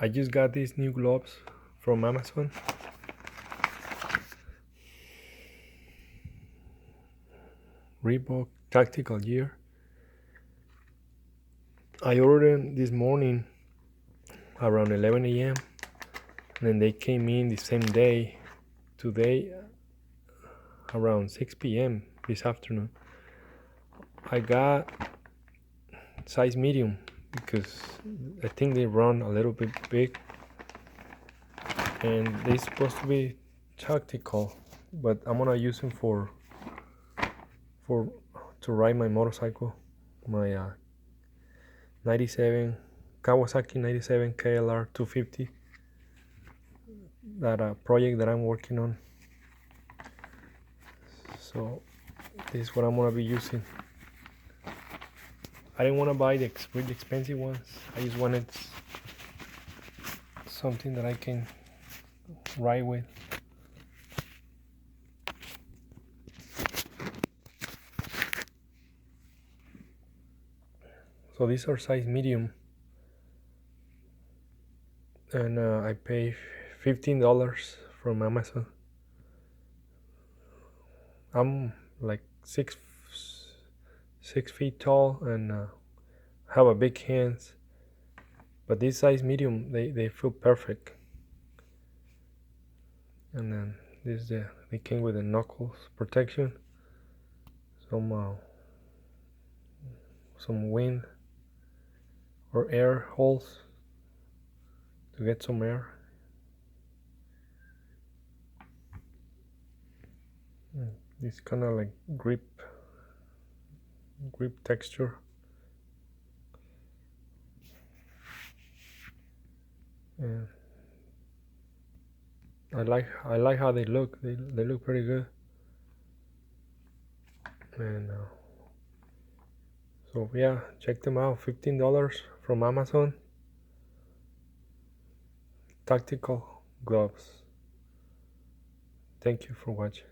I just got these new gloves from Amazon. Reebok Tactical Gear. I ordered them this morning around 11 a.m. and then they came in the same day. Today around 6 p.m. this afternoon. I got size medium because I think they run a little bit big, and they're supposed to be tactical, but I'm gonna use them for to ride my motorcycle, my 97 Kawasaki 97 KLR 250, that project that I'm working on. So this is what I'm gonna be using. I didn't want to buy the really expensive ones. I just wanted something that I can ride with. So these are size medium, and I pay $15 from Amazon. I'm like 6 feet tall and have a big hands, but this size medium they feel perfect. And then this they came with the knuckles protection, some wind or air holes to get some air. This kind of like grip texture. And I like how they look. They look pretty good. And so yeah, check them out. $15 from Amazon. Tactical gloves. Thank you for watching.